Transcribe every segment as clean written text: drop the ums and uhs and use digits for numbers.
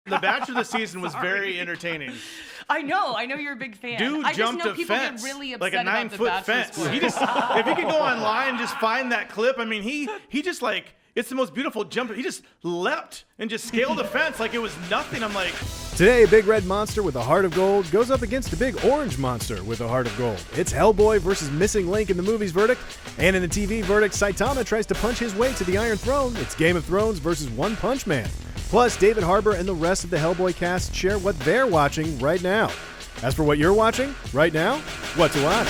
The Bachelor this season was very entertaining. I know you're a big fan. Dude I just jumped know a people fence, get really like upset a about the 9-foot Bachelor fence. square. He just, if you could go online and just find that clip, I mean, he just like, it's the most beautiful jump. He just leapt and just scaled the fence like it was nothing. I'm like, Today, a big red monster with a heart of gold goes up against a big orange monster with a heart of gold. It's Hellboy versus Missing Link in the movie's verdict, and in the TV verdict, Saitama tries to punch his way to the Iron Throne. It's Game of Thrones versus One Punch Man. Plus, David Harbour and the rest of the Hellboy cast share what they're watching right now. As for what you're watching right now, what to watch?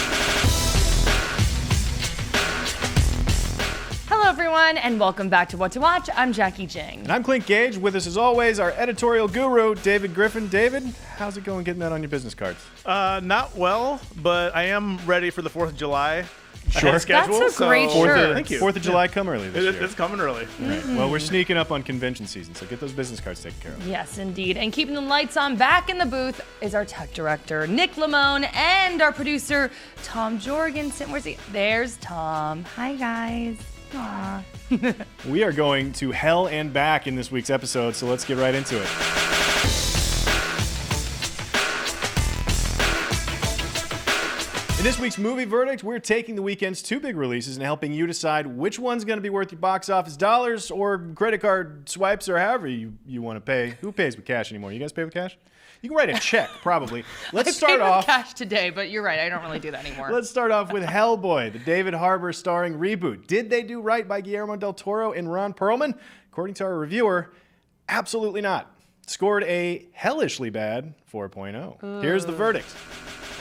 Hello, everyone, and welcome back to What to Watch. I'm Jackie Jing. And I'm Clint Gage. With us, as always, our editorial guru, David Griffin. David, how's it going getting that on your business cards? not well, but I am ready for the 4th of July. Sure. Schedule, That's a great shirt. Thank you. 4th of July come early this year. It's coming early. Right. Well, we're sneaking up on convention season, so get those business cards taken care of. Yes, indeed. And keeping the lights on back in the booth is our tech director, Nick Lamone, and our producer, Tom Jorgensen. Where's he? There's Tom. Hi, guys. Aw. We are going to hell and back in this week's episode, so let's get right into it. In this week's movie verdict, we're taking the weekend's two big releases and helping you decide which one's going to be worth your box office dollars or credit card swipes or however you want to pay. Who pays with cash anymore? You guys pay with cash? You can write a check, probably. Let's start I paid off. with cash today, but you're right. I don't really do that anymore. Let's start off with Hellboy, the David Harbour starring reboot. Did they do right by Guillermo del Toro and Ron Perlman? According to our reviewer, absolutely not. Scored a hellishly bad 4.0. Here's the verdict.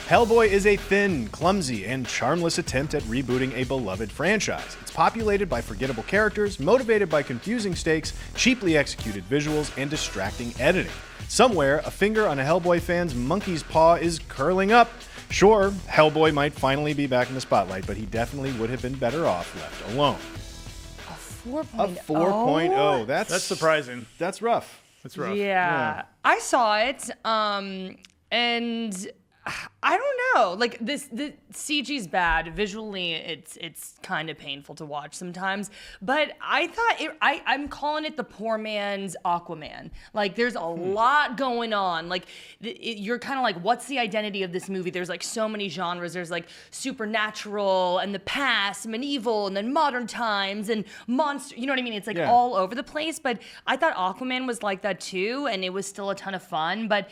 Hellboy is a thin, clumsy, and charmless attempt at rebooting a beloved franchise. It's populated by forgettable characters, motivated by confusing stakes, cheaply executed visuals, and distracting editing. Somewhere, a finger on a Hellboy fan's monkey's paw is curling up. Sure, Hellboy might finally be back in the spotlight, but he definitely would have been better off left alone. A 4.0? A 4.0. That's surprising. That's rough. It's rough. Yeah. I saw it, and I don't know. Like the CG's bad. Visually, it's kind of painful to watch sometimes. But I thought I'm calling it the poor man's Aquaman. Like there's a lot going on. Like you're kind of like, what's the identity of this movie? There's like so many genres. There's like supernatural and the past, medieval, and then modern times and monster. You know what I mean? It's like all over the place. But I thought Aquaman was like that too, and it was still a ton of fun. But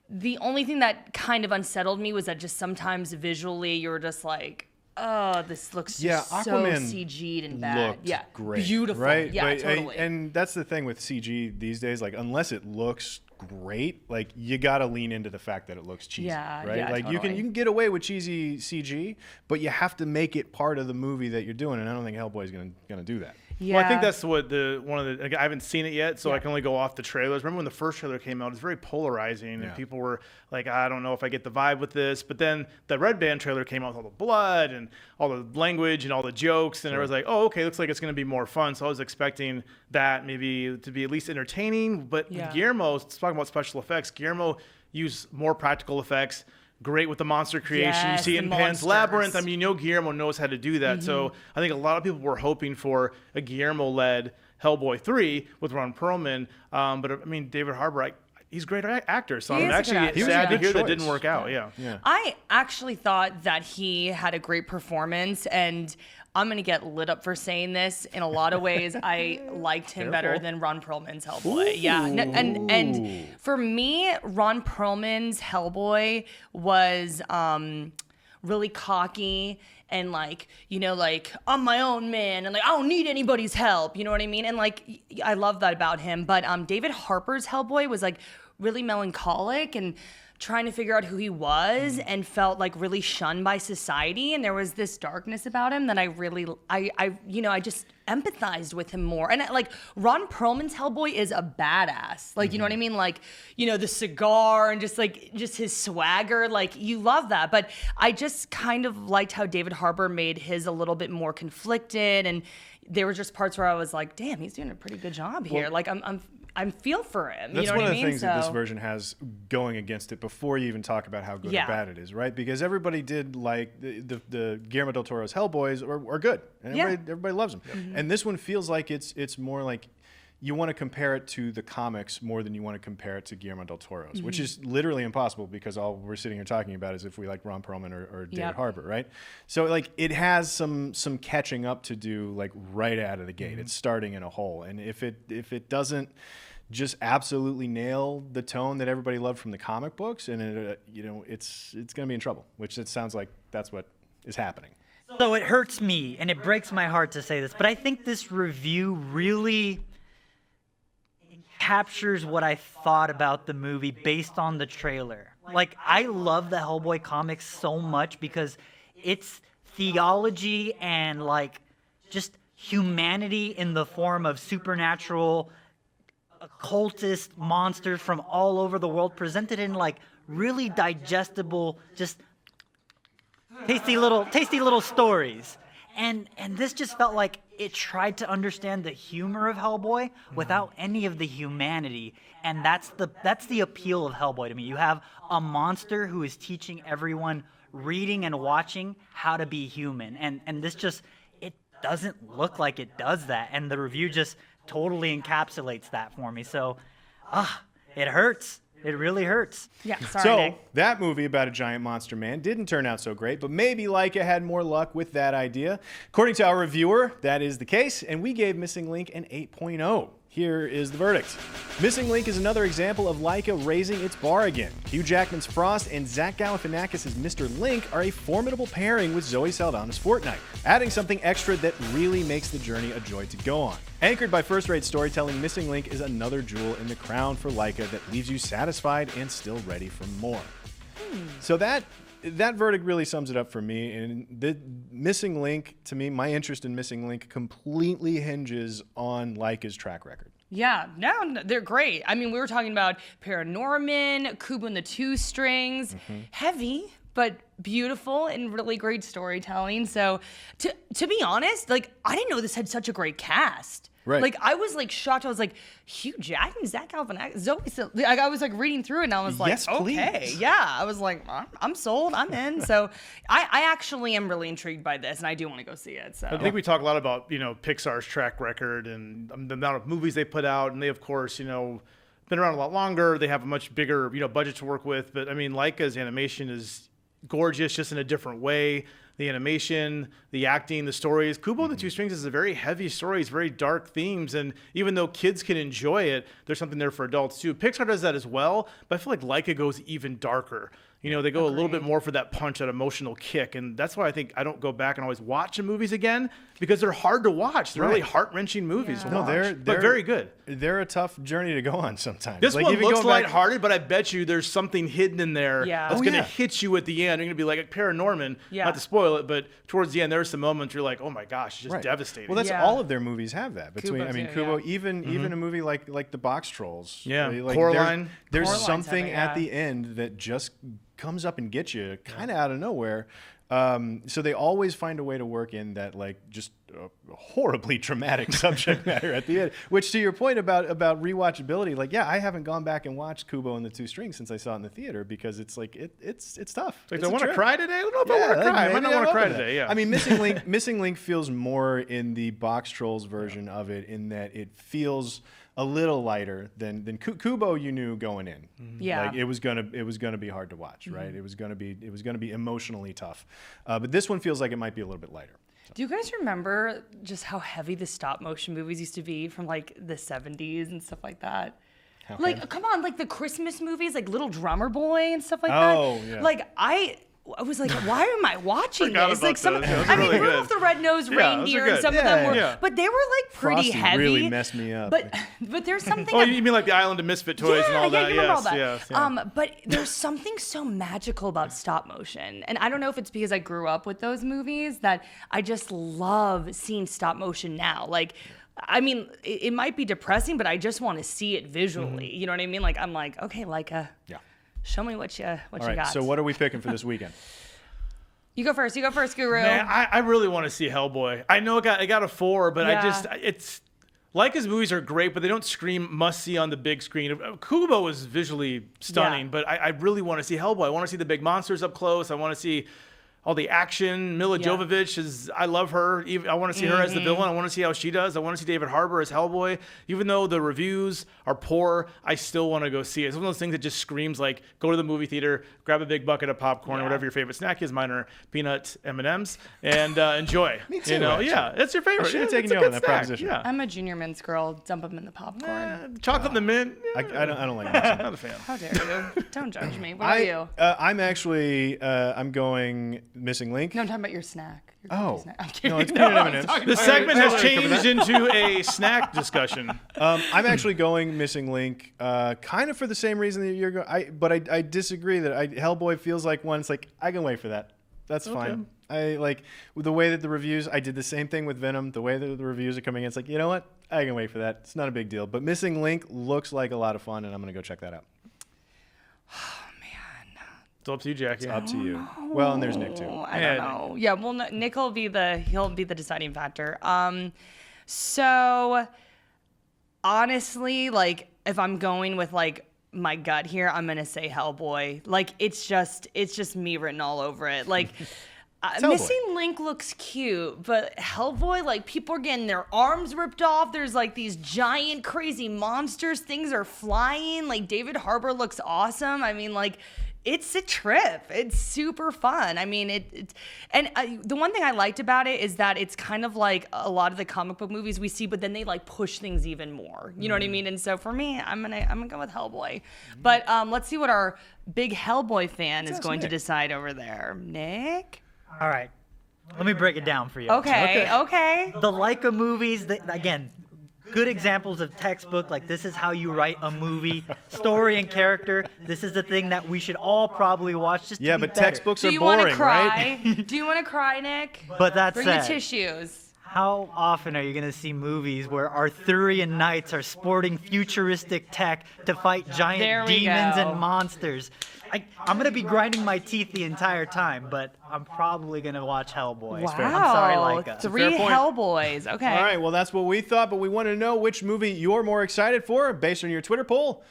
the only thing that kind of unsettled me was that just sometimes visually you're just like, oh, this looks just so CG'd and bad. Looked great, beautiful. Right? Yeah, but, totally. And that's the thing with CG these days. Like, unless it looks great, like you gotta lean into the fact that it looks cheesy. Right? Yeah, like totally. you can get away with cheesy CG, but you have to make it part of the movie that you're doing. And I don't think Hellboy's gonna do that. Yeah. Well, I think that's what I haven't seen it yet, so I can only go off the trailers. Remember when the first trailer came out? It was very polarizing, and people were like, I don't know if I get the vibe with this. But then the Red Band trailer came out with all the blood and all the language and all the jokes, and I was like, oh, okay, looks like it's going to be more fun. So I was expecting that maybe to be at least entertaining. But with Guillermo, talking about special effects, Guillermo used more practical effects. Great with the monster creation. You see it in Pan's Labyrinth. I mean, Guillermo knows how to do that. So I think a lot of people were hoping for a Guillermo-led Hellboy 3 with Ron Perlman. But I mean, David Harbour, he's a great actor. So I'm actually sad to hear that didn't work out. Yeah. I actually thought that he had a great performance, and I'm going to get lit up for saying this. In a lot of ways, I liked him better than Ron Perlman's Hellboy. Ooh. Yeah. And for me, Ron Perlman's Hellboy was really cocky and like, I'm my own man and like, I don't need anybody's help. You know what I mean? And like, I love that about him. But David Harbour's Hellboy was like really melancholic and trying to figure out who he was and felt like really shunned by society, and there was this darkness about him that I just empathized with him more. And like Ron Perlman's Hellboy is a badass, like you know what I mean, like the cigar and just his swagger, like you love that. But I just kind of liked how David Harbour made his a little bit more conflicted, and there were just parts where I was like, damn, he's doing a pretty good job here. Like I'm feel for him. That's you know one what of I the mean? things that this version has going against it before you even talk about how good or bad it is, right? Because everybody did like the Guillermo del Toro's Hellboys are good. And everybody loves them. And this one feels like it's more like, you want to compare it to the comics more than you want to compare it to Guillermo del Toro's, which is literally impossible because all we're sitting here talking about is if we like Ron Perlman or David Harbour, right? So like it has some catching up to do like right out of the gate. It's starting in a hole, and if it doesn't just absolutely nail the tone that everybody loved from the comic books, and it's going to be in trouble. Which it sounds like that's what is happening. So it hurts me and it breaks my heart to say this, but I think this review really captures what I thought about the movie based on the trailer. Like, I love the Hellboy comics so much because it's theology and like just humanity in the form of supernatural occultist monsters from all over the world presented in like really digestible, just tasty little stories. And this just felt like it tried to understand the humor of Hellboy without any of the humanity. And that's the appeal of Hellboy to me. You have a monster who is teaching everyone reading and watching how to be human. And this just, it doesn't look like it does that. And the review just totally encapsulates that for me. So, it hurts. It really hurts. Yeah, sorry, So Nick. that movie about a giant monster man didn't turn out so great, but maybe Laika had more luck with that idea. According to our reviewer, that is the case, and we gave Missing Link an 8.0. Here is the verdict. Missing Link is another example of Laika raising its bar again. Hugh Jackman's Frost and Zach Galifianakis' Mr. Link are a formidable pairing with Zoe Saldana's Fortnite, adding something extra that really makes the journey a joy to go on. Anchored by first-rate storytelling, Missing Link is another jewel in the crown for Laika that leaves you satisfied and still ready for more. So that verdict really sums it up for me. And the Missing Link, to me, my interest in Missing Link completely hinges on Laika's track record. Yeah, no, they're great. I mean, we were talking about Paranorman, Kubo and the Two Strings, heavy, but beautiful and really great storytelling. So to be honest, like, I didn't know this had such a great cast. Right. Like, I was like shocked. I was like, Hugh Jackman, Zach Galifianakis, Zoe. Like, I was like reading through it, and I was like, Yes, okay, please. yeah. I was like, I'm sold. I'm in. So I actually am really intrigued by this, and I do want to go see it. So I think we talk a lot about Pixar's track record and the amount of movies they put out, and they of course been around a lot longer. They have a much bigger budget to work with. But I mean, Laika's animation is gorgeous, just in a different way. The animation, the acting, the stories. Kubo and the Two Strings is a very heavy story. It's very dark themes. And even though kids can enjoy it, there's something there for adults too. Pixar does that as well, but I feel like Laika goes even darker. They go a little bit more for that punch, that emotional kick. And that's why I think I don't go back and always watch the movies again, because they're hard to watch. They're really heart-wrenching movies to watch, but very good. They're a tough journey to go on sometimes. This like, one if you looks go back- lighthearted, but I bet you there's something hidden in there that's going to hit you at the end. You're going to be like a Paranorman, not to spoil it, but towards the end, there's some moments you're like, oh my gosh, it's just devastating. Well, that's all of their movies have that. Kubo, too, even a movie like The Box Trolls. Yeah, like, Coraline. There's Coraline's something heavy, at the end that just comes up and gets you kind of out of nowhere. So they always find a way to work in that, like, just horribly traumatic subject matter at the end. Which, to your point about rewatchability, like, I haven't gone back and watched Kubo and the Two Strings since I saw it in the theater, because it's like it's tough. Like, It's do I a want to trip. cry today? I don't know if I want to cry. I might not want to cry today. Yeah. I mean, Missing Link feels more in the Box Trolls version of it, in that it feels a little lighter than Kubo. You knew going in, Yeah. like it was gonna be hard to watch, right? It was gonna be emotionally tough, but this one feels like it might be a little bit lighter. Do you guys remember just how heavy the stop motion movies used to be from like the 70s and stuff like that? Like, come on, like the Christmas movies, like Little Drummer Boy and stuff like that. Oh, yeah. Like, I was like, why am I watching Forgot this? about Like, some, those. Yeah, those I are mean, really Rudolph good. the Red-Nosed Yeah, those are Reindeer and good. some of them were, Yeah. but they were like pretty Frosty heavy. really messed me up. But there's something. Oh, you mean like the Island of Misfit Toys and all that? You remember all that. Yes. But there's something so magical about stop motion. And I don't know if it's because I grew up with those movies that I just love seeing stop motion now. Like, I mean, it might be depressing, but I just want to see it visually. You know what I mean? Like, I'm like, okay, Laika, show me what you All right. got. So what are we picking for this weekend? You go first, Guru. Man, I really want to see Hellboy. I know it got a 4, but it's Laika's movies are great, but they don't scream must see on the big screen. Kubo is visually stunning, but I really want to see Hellboy. I want to see the big monsters up close. I want to see all the action. Mila Jovovich I love her. I want to see her as the villain. I want to see how she does. I want to see David Harbour as Hellboy. Even though the reviews are poor, I still want to go see it. It's one of those things that just screams like, go to the movie theater, grab a big bucket of popcorn or whatever your favorite snack is. Mine are peanut M&Ms, and enjoy. Me too, Yeah, it's your favorite. I should have taken you up on that proposition. Yeah. I'm a Junior Mints girl. Dump them in the popcorn. Chocolate in the mint. I don't like that. Not a fan. How dare you? Don't judge me. What are you? I'm actually I'm going Missing Link. No, I'm talking about your snack. Your Oh. snack. I'm kidding. No, it's peanut I was M&Ms. talking The about segment your- has changed into a snack discussion. I'm actually going Missing Link, kind of for the same reason that you're going. But I disagree that Hellboy feels like one. It's like I can wait for that. That's fine. I like the way that the reviews. I did the same thing with Venom. The way that the reviews are coming in, it's like, you know what? I can wait for that. It's not a big deal. But Missing Link looks like a lot of fun, and I'm gonna go check that out. It's up to you, Jackie. It's up to you. Well, and there's Nick too. I don't know. Yeah, well, Nick will be he'll be the deciding factor. So honestly, like if I'm going with like my gut here, I'm gonna say Hellboy. Like it's just me written all over it. Like Missing Link looks cute, but Hellboy, like people are getting their arms ripped off. There's like these giant crazy monsters. Things are flying. Like David Harbour looks awesome. I mean, like. It's a trip. It's super fun. I mean, the one thing I liked about it is that it's kind of like a lot of the comic book movies we see, but then they like push things even more. You know what I mean? And so for me, I'm gonna go with Hellboy. But let's see what our big Hellboy fan is going to decide over there. Nick? All right. Let me break it down for you. Okay. The Laika movies, again, good examples of textbook, like this is how you write a movie, story and character. This is the thing that we should all probably watch just to be but better. textbooks Do are you want to boring, cry? right? Do you want to cry, Nick? But that Bring your said, tissues. how often are you going to see movies where Arthurian knights are sporting futuristic tech to fight There giant we demons go. and monsters? I'm going to be grinding my teeth the entire time, but I'm probably going to watch Hellboy. Wow. I'm sorry, Laika. 3 fair point. Hellboys. Okay. All right, well, that's what we thought, but we want to know which movie you're more excited for based on your Twitter poll.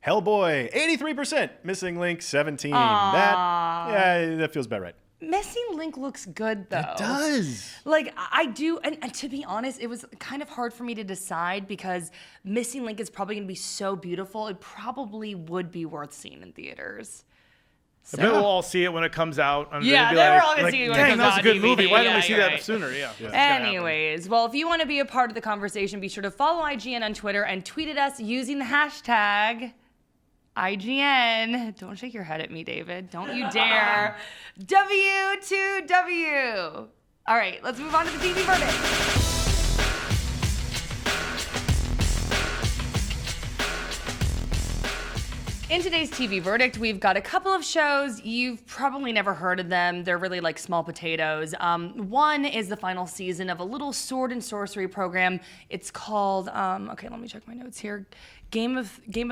Hellboy, 83%. Missing Link, 17. That feels about right. Missing Link looks good though. It does. Like I do, and to be honest, it was kind of hard for me to decide because Missing Link is probably going to be so beautiful. It probably would be worth seeing in theaters. I bet we'll all see it when it comes out. Yeah, Be then we're like, all gonna see it when it dang, comes that was out a good on movie. DVD. Why didn't we Yeah, see you're that right. sooner? Yeah. It's gonna Anyways, well, if you want to be a part of the conversation, be sure to follow IGN on Twitter and tweet at us using the hashtag IGN. Don't shake your head at me, David. Don't you dare. W2W. All right, let's move on to the TV verdict. In today's TV verdict, we've got a couple of shows. You've probably never heard of them. They're really like small potatoes. One is the final season of a little sword and sorcery program. It's called, okay, let me check my notes here. Game of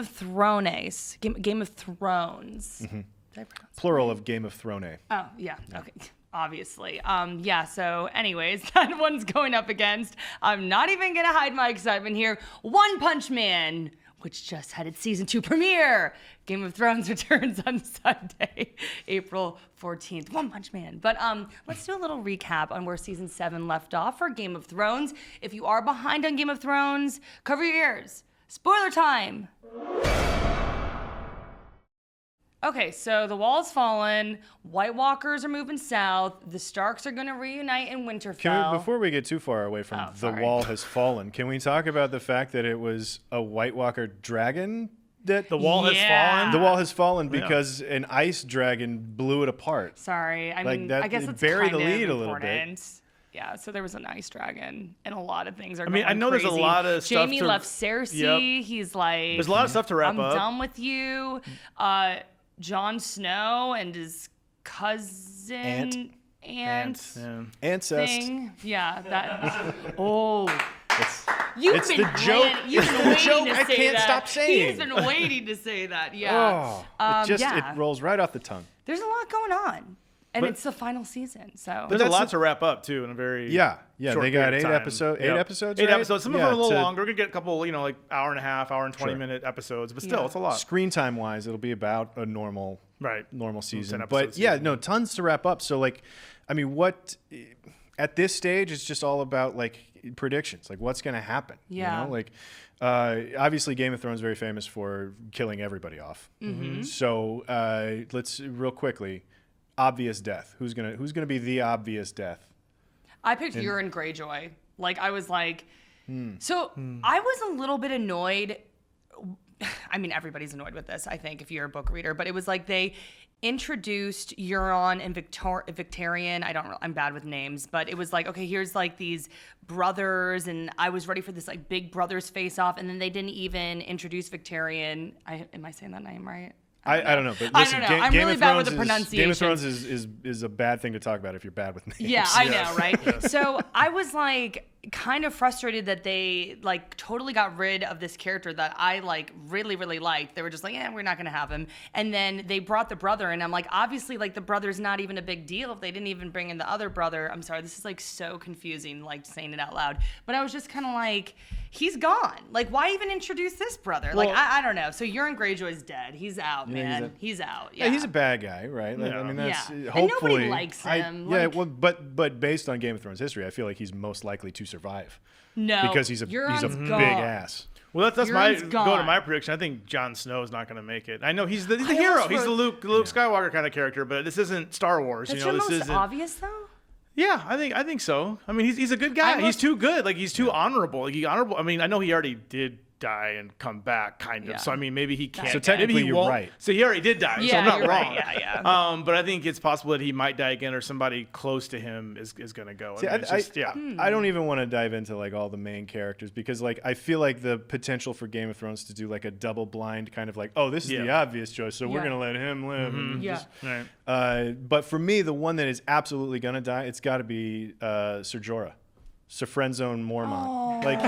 Thrones. Game of Thrones. Did I pronounce Plural of Game of Thrones. Oh, yeah. Okay. Obviously. Yeah, so anyways, that one's going up against, I'm not even going to hide my excitement here, One Punch Man, which just had its season 2 premiere. Game of Thrones returns on Sunday, April 14th. One Punch Man. But let's do a little recap on where season 7 left off for Game of Thrones. If you are behind on Game of Thrones, cover your ears. Spoiler time. Okay, so the wall's fallen. White Walkers are moving south. The Starks are going to reunite in Winterfell. Before we get too far away from the sorry. wall has fallen, can we talk about the fact that it was a White Walker dragon that The wall has Yeah. fallen. the wall has fallen because an ice dragon blew it apart? Sorry, I Like mean, that- I guess it it's buried kind the lead of a little bit. important. Yeah, so there was an ice dragon, and a lot of things are. I mean, I going know there's a crazy. lot of stuff Jamie to- left Cersei. Yep. He's like, There's a lot of stuff to wrap I'm up. done with you. Jon Snow and his cousin Aunt. aunt Ancest. thing. Yeah, that. Oh. It's You've the been joke. You've It's been the waiting joke to I say can't that. stop saying. He's been waiting to say that. Yeah. Oh, yeah. it rolls right off the tongue. There's a lot going on, and But- it's the final season. So There's a that's lot the- to wrap up too in a very Yeah, short they got period of 8 time. episodes. 8 Yep. episodes. 8 right? episodes. Some of Yeah, them are a little to- longer. We're gonna get a couple, like hour and a half, hour and 20 Sure. minute episodes, but still, Yeah. it's a lot. Screen time wise, it'll be about a normal normal season. 10 But episodes yeah, season. no, tons to wrap up. So like, I mean, what at this stage it's just all about like predictions, like what's going to happen. Yeah. You know? Like obviously Game of Thrones is very famous for killing everybody off. So let's real quickly, obvious death. Who's gonna be the obvious death? I picked Euron Greyjoy. Like, I was like, I was a little bit annoyed. I mean, everybody's annoyed with this, I think, if you're a book reader, but it was like they introduced Euron and Victarion. I'm bad with names, but it was like, okay, here's like these brothers, and I was ready for this like big brothers face off, and then they didn't even introduce Victarion. Am I saying that name right? I don't know, but I listen, don't know. I'm Game really of bad Thrones with the pronunciation. Game of Thrones is a bad thing to talk about if you're bad with names. Yeah, I know, right? So I was like kind of frustrated that they like totally got rid of this character that I like really, really liked. They were just like, we're not gonna have him. And then they brought the brother, and I'm like, obviously, like the brother's not even a big deal if they didn't even bring in the other brother. I'm sorry, this is like so confusing, like saying it out loud. But I was just kind of like, he's gone. Like, why even introduce this brother? Like, I don't know. So Euron Greyjoy's dead. He's out, man. He's out. Yeah, he's a bad guy, right? Like, I mean, that's and hopefully nobody likes him. Well, but based on Game of Thrones history, I feel like he's most likely to survive. No, because he's a Euron's big gone. ass. Well, that's my Euron's go to gone. my prediction. I think Jon Snow is not going to make it. I know he's the I hero. almost He's the wrote- Luke Skywalker kind of character, but this isn't Star Wars. That's you know, your this most isn't. obvious, though? Yeah, I think so. I mean, he's a good guy. I He's look- too good. Like he's too honorable. Like, honorable. I mean, I know he already did die and come back, kind of. Yeah. So I mean, maybe he can't. So technically maybe he you're won't. right. So he already did die. so Yeah, I'm not you're wrong. right. Yeah. But I think it's possible that he might die again, or somebody close to him is going to go. See, I mean, it's just, I don't even want to dive into like all the main characters because like I feel like the potential for Game of Thrones to do like a double blind kind of like, oh, this is the obvious choice, so we're Yeah. gonna let him live. And Yeah. just- Right. but for me, the one that is absolutely gonna die, it's got to be Ser Jorah. Sir Friendzone Mormont. Like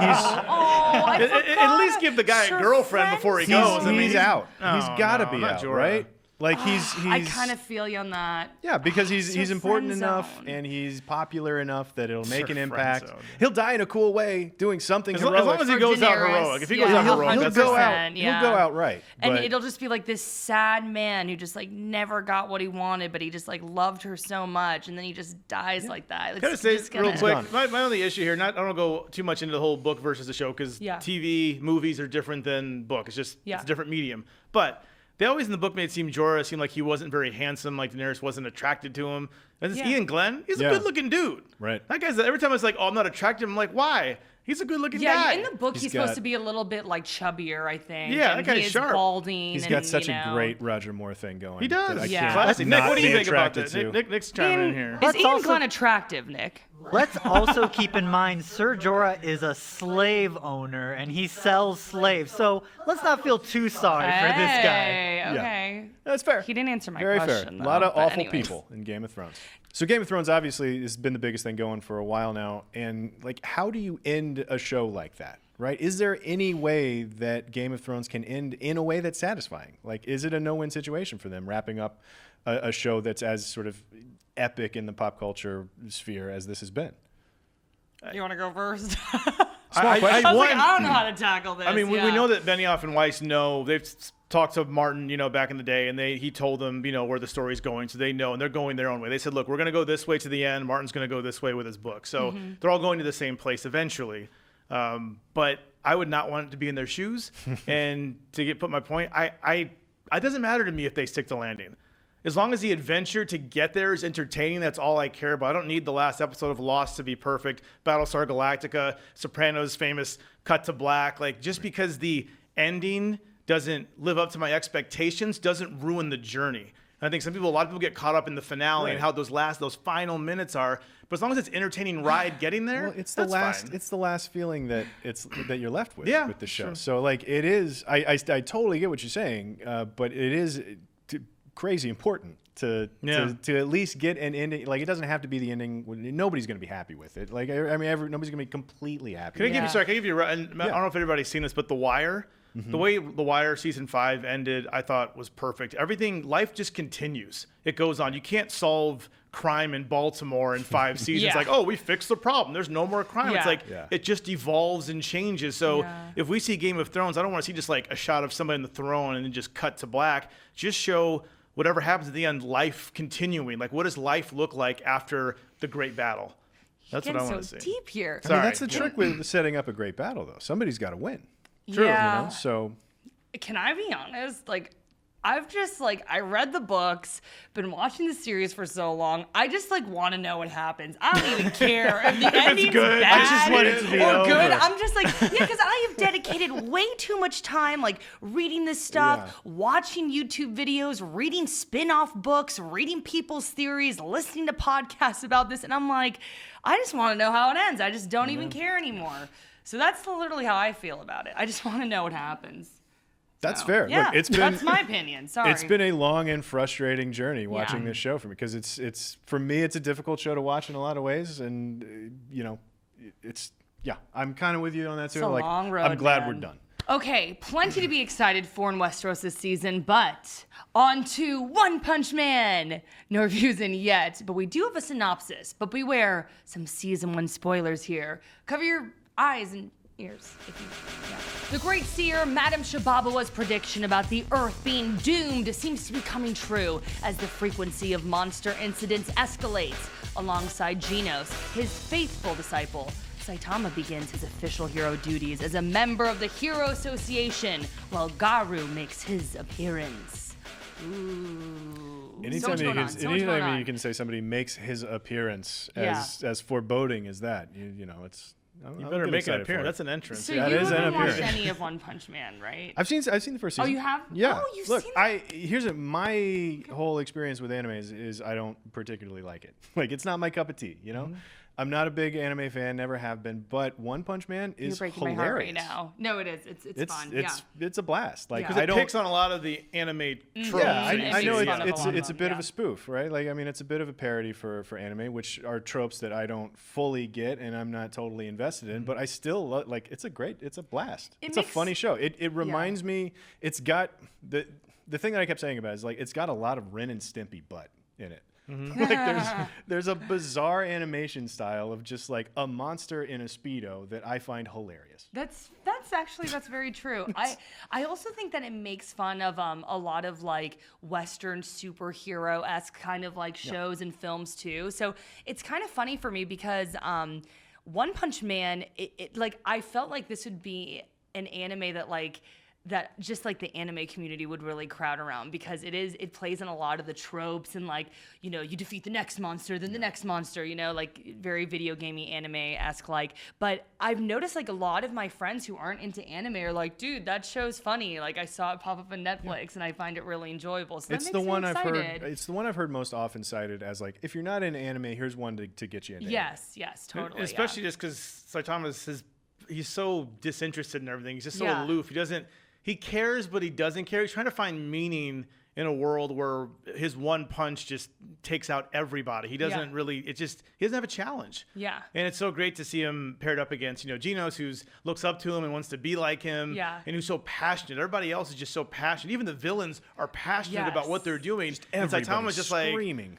At least give the guy a girlfriend before he goes. I mean, he's out. He's Oh, got to no, be not out, Jorah. right? Like he's I kind of feel you on that. yeah, because he's Sir important enough Friendzone. and he's popular enough that it'll make Sir an impact. Friendzone. He'll die in a cool way, doing something As heroic. long as he For goes out Daenerys, heroic. If he yeah. goes out He'll- heroic, he'll that's go fine. out. yeah. He'll go out right. And but- it'll just be like this sad man who just like never got what he wanted, but he just like loved her so much, and then he just dies like that. Can I It's say just real gonna- quick? My only issue here, I don't go too much into the whole book versus the show because Yeah. TV, movies are different than book. It's just Yeah. it's a different medium. But they always in the book made Jorah seem like he wasn't very handsome, like Daenerys wasn't attracted to him. And this Yeah. Ian Glenn, he's Yeah. a good-looking dude. Right. That guy's every time I was like, oh, I'm not attracted. I'm like, why? He's a good-looking Yeah, guy. in the book he's supposed got- to be a little bit like chubbier, I think. Yeah, and that guy's he is sharp. balding. He's and, got such you a know. great Roger Moore thing going. He does. that I Yeah. can't Classic. Nick, not what do you be think about attracted that? to. Nick's chiming in here. Is Let's Ian also- Glenn attractive, Nick? Let's also keep in mind Ser Jorah is a slave owner and he sells slaves. So let's not feel too sorry for this guy. Hey, okay. That's fair. He didn't answer my Very question. fair. A lot though, of but awful anyways. people in Game of Thrones. So Game of Thrones obviously has been the biggest thing going for a while now. And like, how do you end a show like that? Right? Is there any way that Game of Thrones can end in a way that's satisfying? Like, is it a no-win situation for them wrapping up a show that's as sort of epic in the pop culture sphere as this has been? You want to go first? I I was like, one- I don't know how to tackle this. I mean, we yeah. know that Benioff and Weiss know. They've talked to Martin, back in the day, and he told them, where the story's going, so they know, and they're going their own way. They said, look, we're going to go this way to the end. Martin's going to go this way with his book. So they're all going to the same place eventually. But I would not want to be in their shoes. And to put my point, it doesn't matter to me if they stick to landing. As long as the adventure to get there is entertaining, that's all I care about. I don't need the last episode of Lost to be perfect. Battlestar Galactica, Sopranos' famous cut to black. Like, just because the ending doesn't live up to my expectations doesn't ruin the journey. And I think a lot of people get caught up in the finale and how those final minutes are. But as long as it's entertaining ride getting there, Well, it's the that's last. fine. It's the last feeling that you're left with Yeah, with the show. sure. So like it is. I totally get what you're saying, but it is crazy important to at least get an ending. Like, it doesn't have to be the ending. Nobody's going to be happy with it. Like, I mean, nobody's going to be completely happy. Can I with give it. you? Sorry, can I give you? And I don't know if everybody's seen this, but The Wire, the way The Wire season 5 ended, I thought was perfect. Life just continues. It goes on. You can't solve crime in Baltimore in 5 seasons. Yeah. Like, oh, we fixed the problem. There's no more crime. It's Yeah. like Yeah. it just evolves and changes. So Yeah. if we see Game of Thrones, I don't want to see just like a shot of somebody in the throne and then just cut to black. Just show whatever happens at the end, life continuing. Like, what does life look like after the great battle? That's what I want to see. Deep here. I mean, that's the trick with setting up a great battle, though. Somebody's got to win. True. Yeah. You know? So, can I be honest? Like, I've just I read the books, been watching the series for so long. I just want to know what happens. I don't even care if the ending's good. bad I just want it to be or over. good. I'm just yeah, because I have dedicated way too much time reading this stuff, watching YouTube videos, reading spin-off books, reading people's theories, listening to podcasts about this, and I'm I just want to know how it ends. I just don't even care anymore. So that's literally how I feel about it. I just want to know what happens. That's fair. Yeah, Look, that's my opinion. Sorry. It's been a long and frustrating journey watching this show for me, because it's for me, it's a difficult show to watch in a lot of ways, and I'm kind of with you on that too. It's a long road, I'm glad man. we're done. Okay, plenty to be excited for in Westeros this season, but on to One Punch Man. No reviews in yet, but we do have a synopsis. But beware, some season 1 spoilers here. Cover your eyes and ears. The great seer Madame Shababawa's prediction about the Earth being doomed seems to be coming true as the frequency of monster incidents escalates. Alongside Genos, his faithful disciple, Saitama begins his official hero duties as a member of the Hero Association, while Garu makes his appearance. Ooh. Anytime you can say somebody makes his appearance as foreboding as that, it's. You better make an appearance. That's an entrance. So you haven't watched any of One Punch Man, right? I've seen the first season. Oh, you have? Yeah. Oh, you've seen it? Here's my whole experience with anime is I don't particularly like it. It's not my cup of tea, Mm-hmm. I'm not a big anime fan, never have been, but One Punch Man is You're breaking hilarious. my heart right now. No, it is. It's fun. It's a blast. It picks on a lot of the anime tropes. Yeah, I know it's a bit yeah. of a spoof, right? It's a bit of a parody for anime, which are tropes that I don't fully get and I'm not totally invested in, but I still love, it's a blast. It's a funny show. It reminds me, it's got the thing that I kept saying about it is it's got a lot of Ren and Stimpy butt in it. Mm-hmm. There's a bizarre animation style of just a monster in a Speedo that I find hilarious. That's very true. I also think that it makes fun of a lot of Western superhero-esque kind of shows and films too. So it's kind of funny for me because One Punch Man, I felt like this would be an anime that just the anime community would really crowd around, because it plays in a lot of the tropes and you defeat the next monster, then the next monster, very video gamey anime-esque but I've noticed a lot of my friends who aren't into anime are dude, that show's funny. I saw it pop up on Netflix and I find it really enjoyable. So it's the one I've heard most often cited as if you're not into anime, here's one to get you into anime. Yes, totally. Especially just because Saitama he's so disinterested in everything. He's just so aloof. He cares, but he doesn't care. He's trying to find meaning in a world where his one punch just takes out everybody. He doesn't really, he doesn't have a challenge. Yeah. And it's so great to see him paired up against, Genos, who looks up to him and wants to be like him. Yeah. And who's so passionate. Everybody else is just so passionate. Even the villains are passionate about what they're doing. And Saitama's just screaming.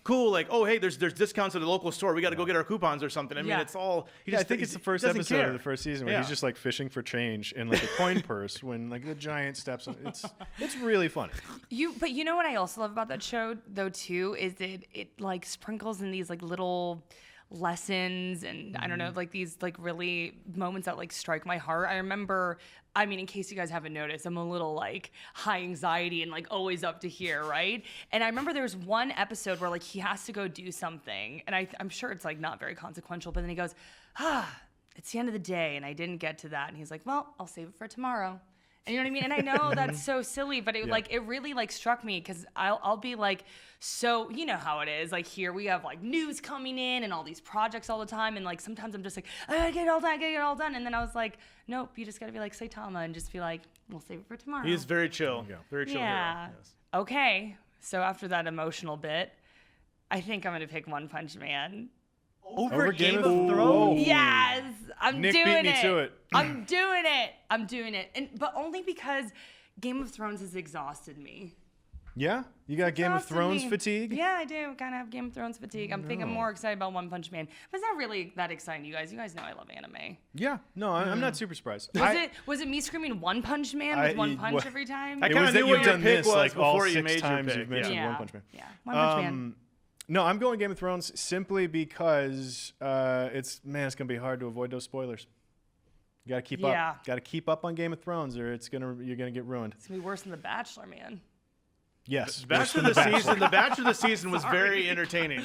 Cool. Oh, hey, there's discounts at the local store. We got to go get our coupons or something. I mean, it's all, I think it's the first episode of the first season where he's just fishing for change in a coin purse when the giant steps on. It's really funny. But you know what I also love about that show though too is it sprinkles in these little lessons and I don't know these really moments that strike my heart. I remember, in case you guys haven't noticed, I'm a little high anxiety and always up to here, right? And I remember there was one episode where he has to go do something and I'm sure it's not very consequential, but then he goes, it's the end of the day and I didn't get to that, and he's like, well, I'll save it for tomorrow. And you know what I mean? And I know that's so silly, but it really struck me because I'll be so you know how it is. Here we have news coming in and all these projects all the time, and sometimes I'm just I gotta get it all done, and then I was nope, you just gotta be Saitama and just be we'll save it for tomorrow. He is very chill, very chill. Yeah. Hero. Yes. Okay, so after that emotional bit, I think I'm gonna pick One Punch Man. Over Game of Thrones? Yes, Nick beat me to it. I'm doing it, but only because Game of Thrones has exhausted me. Yeah? You got Game of Thrones fatigue? Yeah, I do. Kind of have Game of Thrones fatigue. I'm thinking more excited about One Punch Man. But it's not really that exciting, you guys. You guys know I love anime. Yeah. No, I'm not super surprised. Was it me screaming One Punch Man with one punch every time? I kind of knew what your pick was before you made your pick. You've mentioned One Punch Man. Yeah, One Punch Man. No, I'm going Game of Thrones simply because it's gonna be hard to avoid those spoilers. You gotta keep up. Gotta keep up on Game of Thrones, or you're gonna get ruined. It's gonna be worse than The Bachelor, man. Yes, Bachelor of the season was very entertaining.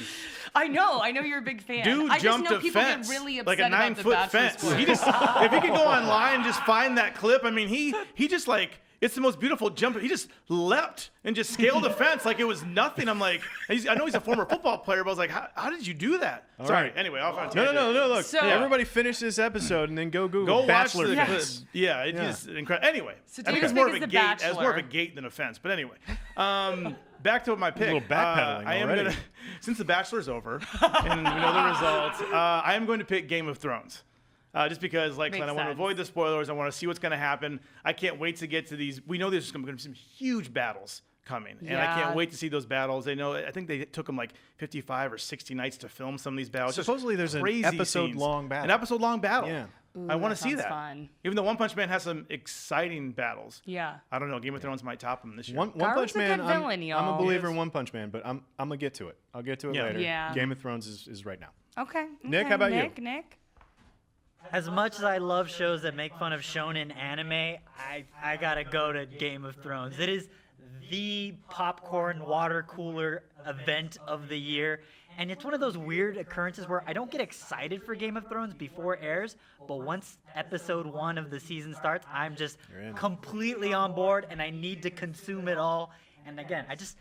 I know you're a big fan. Dude I jumped just know a people fence, get really upset like a about the 9-foot Bachelor fence. sport. He just, if he could go online and just find that clip, I mean, he just like. It's the most beautiful jump. He just leapt and just scaled the fence like it was nothing. I'm like, I know he's a former football player, but I was like, how did you do that? Sorry. Right. Anyway, off on No. Look, So- everybody finish this episode and then go Google Go Bachelor watch the fence. clip. Yeah, it is incredible. Anyway, So I think David's it's more pick of a is The gate. It's more of a Bachelor. gate than a fence. But anyway, back to my pick. A little backpedaling I am already. gonna, since The Bachelor's over and we know the results, I am going to pick Game of Thrones. Just because, like, Makes I want to sense. avoid the spoilers. I want to see what's going to happen. I can't wait to get to these. We know there's going to be some huge battles coming, and I Yeah. can't wait to see those battles. I think they took them like 55 or 60 nights to film some of these battles. Just Supposedly there's an crazy episode-long scenes. battle. An episode-long battle. Yeah. I want to that see sounds that. fun. Even though One Punch Man has some exciting battles. Yeah. I don't know. Game of Thrones might top them this year. One Garlic Punch a Man. good I'm villain, a y'all. believer Yes. in One Punch Man, but I'm gonna get to it. I'll get to it Yeah. later. Yeah. Game of Thrones is right now. Okay. Nick, how about you? Nick? As much as I love shows that make fun of shonen anime, I gotta go to Game of Thrones. It is the popcorn water cooler event of the year. And it's one of those weird occurrences where I don't get excited for Game of Thrones before it airs, but once episode 1 of the season starts, I'm just completely on board and I need to consume it all. And again, I just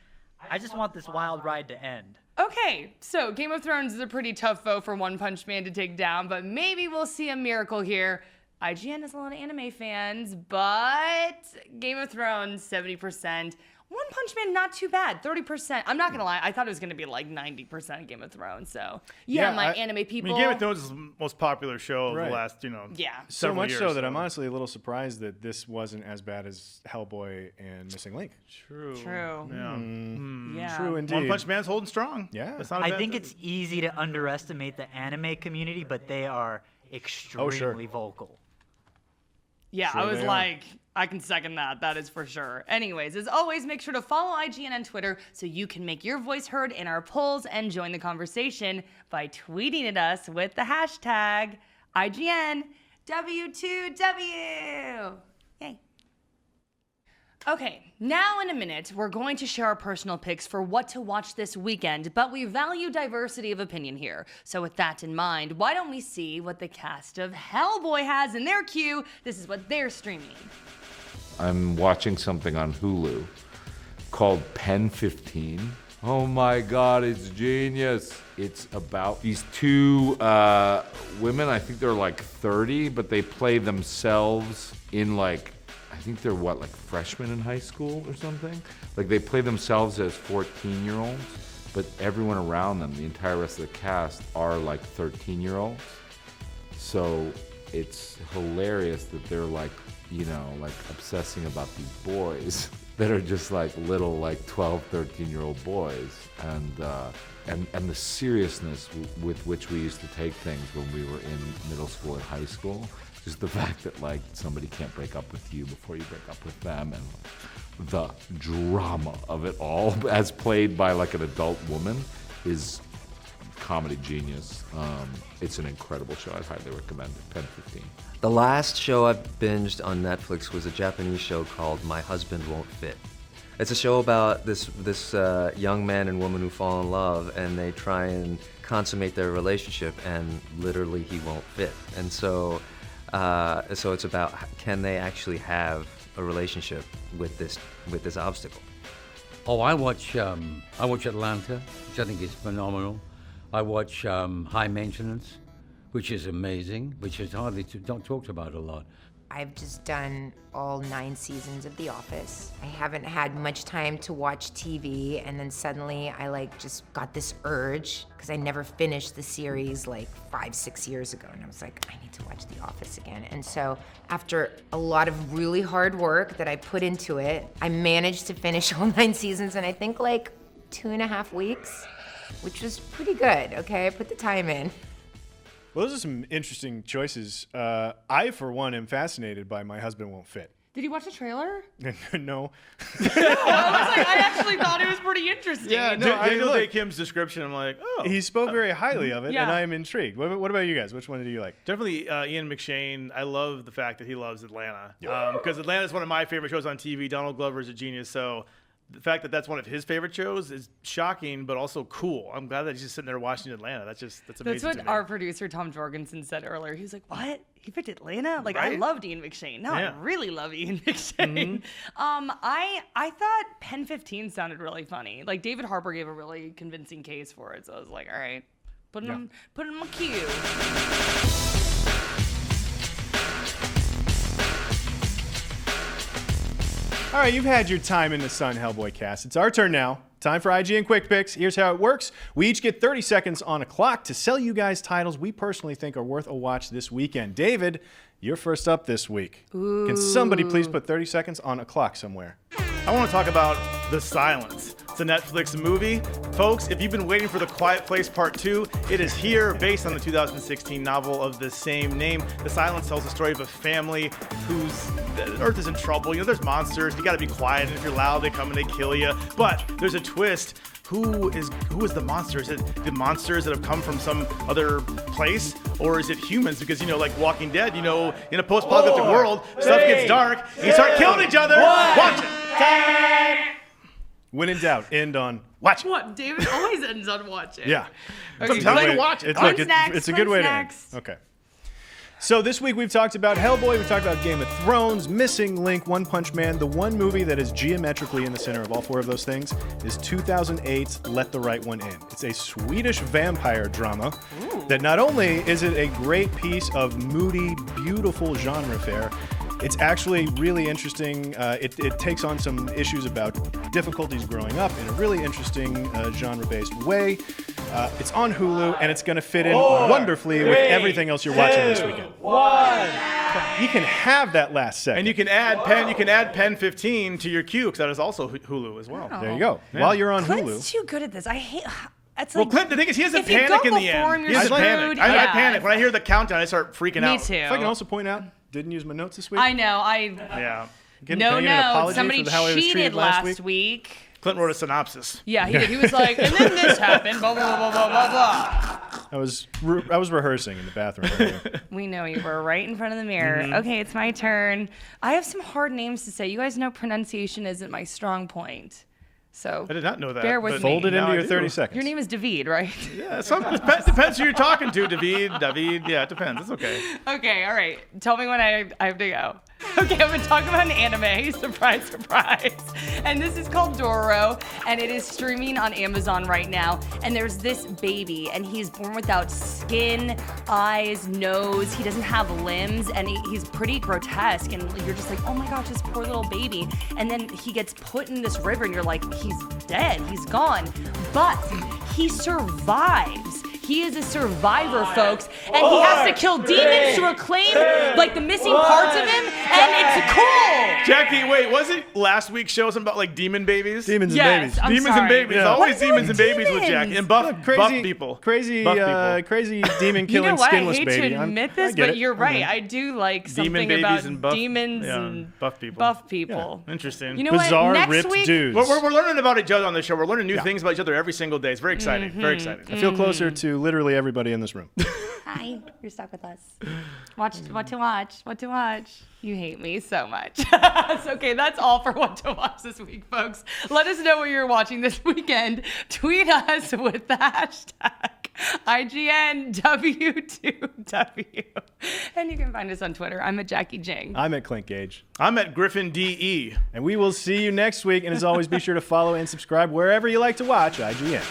want this wild ride to end. Okay, so Game of Thrones is a pretty tough foe for One Punch Man to take down, but maybe we'll see a miracle here. IGN has a lot of anime fans, but Game of Thrones, 70%. One Punch Man, not too bad, 30%. I'm not gonna lie, I thought it was gonna be like 90% Game of Thrones. So Yeah, anime I people. mean, Game of Thrones is the most popular show of Right. the last, Yeah. So several much years, so that I'm honestly a little surprised that this wasn't as bad as Hellboy and Missing Link. True. Yeah. Yeah. True indeed. One Punch Man's holding strong. Yeah. That's not a I bad think thing. it's easy to underestimate the anime community, but they are extremely vocal. Yeah, Sure I was they are. like, I can second that. That is for sure. Anyways, as always, make sure to follow IGN on Twitter so you can make your voice heard in our polls and join the conversation by tweeting at us with the hashtag IGNW2W. Yay. Okay, now in a minute, we're going to share our personal picks for what to watch this weekend, but we value diversity of opinion here. So with that in mind, why don't we see what the cast of Hellboy has in their queue? This is what they're streaming. I'm watching something on Hulu called Pen 15. Oh my God, it's genius. It's about these two women, I think they're like 30, but they play themselves in like, I think they're what, like freshmen in high school or something? Like they play themselves as 14-year-olds, but everyone around them, the entire rest of the cast, are like 13-year-olds. So it's hilarious that they're like, like obsessing about these boys that are just like little like 12, 13-year-old boys. And the seriousness with which we used to take things when we were in middle school and high school. Just the fact that like somebody can't break up with you before you break up with them, and the drama of it all as played by like an adult woman is comedy genius. It's an incredible show. I highly recommend it. Pen 15. The last show I binged on Netflix was a Japanese show called My Husband Won't Fit. It's a show about this young man and woman who fall in love, and they try and consummate their relationship, and literally he won't fit. And so it's about can they actually have a relationship with this obstacle. Oh, I watch Atlanta, which I think is phenomenal. I watch High Maintenance, which is amazing, which is hardly not talked about a lot. I've just done all 9 seasons of The Office. I haven't had much time to watch TV, and then suddenly I just got this urge because I never finished the series 5-6 years ago, and I was like, I need to watch The Office again. And so after a lot of really hard work that I put into it, I managed to finish all 9 seasons in I think 2.5 weeks, which was pretty good. Okay, I put the time in. Well, those are some interesting choices. I, for one, am fascinated by My Husband Won't Fit. Did you watch the trailer? No. I actually thought it was pretty interesting. Yeah, no, Daniel Day Kim's description, I'm like, oh. He spoke very highly of it, Yeah. and I am intrigued. What about you guys? Which one do you like? Definitely Ian McShane. I love the fact that he loves Atlanta. Because Atlanta is one of my favorite shows on TV. Donald Glover is a genius. So the fact that that's one of his favorite shows is shocking, but also cool. I'm glad that he's just sitting there watching Atlanta. That's amazing. That's what to me. our producer Tom Jorgensen said earlier. He was like, "What? He picked Atlanta? I Right? loved Ian McShane. No, Yeah. I really love Ian McShane." I thought Pen 15 sounded really funny. David Harbour gave a really convincing case for it, so I was like, "All right, put it in my queue." All right, you've had your time in the sun, Hellboy cast. It's our turn now. Time for IGN Quick Picks. Here's how it works. We each get 30 seconds on a clock to sell you guys titles we personally think are worth a watch this weekend. David, you're first up this week. Ooh. Can somebody please put 30 seconds on a clock somewhere? I want to talk about The Silence. It's a Netflix movie. Folks, if you've been waiting for The Quiet Place Part 2, it is here, based on the 2016 novel of the same name. The Silence tells the story of a family whose Earth is in trouble. There's monsters. You got to be quiet, and if you're loud, they come and they kill you. But there's a twist. Who is the monster? Is it the monsters that have come from some other place? Or is it humans? Because, like Walking Dead, in a post-apocalyptic world, stuff gets dark, and you start killing each other. Watch it. When in doubt, end on watch it. What? David always ends on watch it. Yeah. Okay, tell me to watch it. It's a good way to end. Okay. So this week we've talked about Hellboy, we've talked about Game of Thrones, Missing Link, One Punch Man. The one movie that is geometrically in the center of all 4 of those things is 2008's Let the Right One In. It's a Swedish vampire drama that not only is it a great piece of moody, beautiful genre fare, it's actually really interesting. It takes on some issues about difficulties growing up in a really interesting genre-based way. It's on Hulu, and it's going to fit in wonderfully with everything else you're watching this weekend. You can have that last second. And you can add Pen 15 to your queue, because that is also Hulu as well. There you go. Yeah. While you're on Clint's Hulu. too good at this. I hate. It's Well, Clint, the thing is, he doesn't if you panic go in the before him, end. you're He doesn't panic. screwed. I Yeah. panic. When I hear the countdown, I start freaking Me out. too. If I can also point out, didn't use my notes this week. I know. Yeah. Can I get an apology Somebody for how I was cheated treated last week. Clint wrote a synopsis. Yeah, he did. He was like, and then this happened. Blah blah blah blah blah blah. I was rehearsing in the bathroom earlier. We know you were right in front of the mirror. Okay, it's my turn. I have some hard names to say. You guys know pronunciation isn't my strong point. So I did not know that. bear with but me. Fold it now into I your do. 30 seconds. Your name is David, right? Yeah, depends who you're talking to, David. Yeah, it depends. It's okay. Okay, all right. Tell me when I have to go. Okay, I'm going to talk about an anime. Surprise, surprise. And this is called Doro, and it is streaming on Amazon right now. And there's this baby, and he's born without skin, eyes, nose. He doesn't have limbs, and he's pretty grotesque. And you're just like, oh my gosh, this poor little baby. And then he gets put in this river, and you're like, he's dead. He's gone. But he survives. He is a survivor, folks, and he has to kill demons to reclaim the missing parts of him, and it's cool. Jackie, wait, wasn't last week's show something about demon babies? Demons and Yes, babies. I'm Demons sorry. and babies. Yeah. Always What's wrong demons with and babies with demons? Jackie. And buff people. Crazy Buff demon You killing know what? I skinless hate baby. to admit I this, get but it. you're I'm right. in. I do like Demon something babies about and buff, demons yeah, and buff people. buff people. Interesting. You know Bizarre, what? Next ripped week, dudes. We're learning about each other on this show. We're learning new things about each other every single day. It's very exciting. Very exciting. I feel closer to literally everybody in this room. Hi, you're stuck with us. What to watch. You hate me so much. So, okay, that's all for what to watch this week, folks. Let us know what you're watching this weekend. Tweet us with the hashtag IGNW2W. And you can find us on Twitter. I'm at Jackie Jing. I'm at Clint Gage. I'm at Griffin DE. And we will see you next week. And as always, be sure to follow and subscribe wherever you like to watch IGN.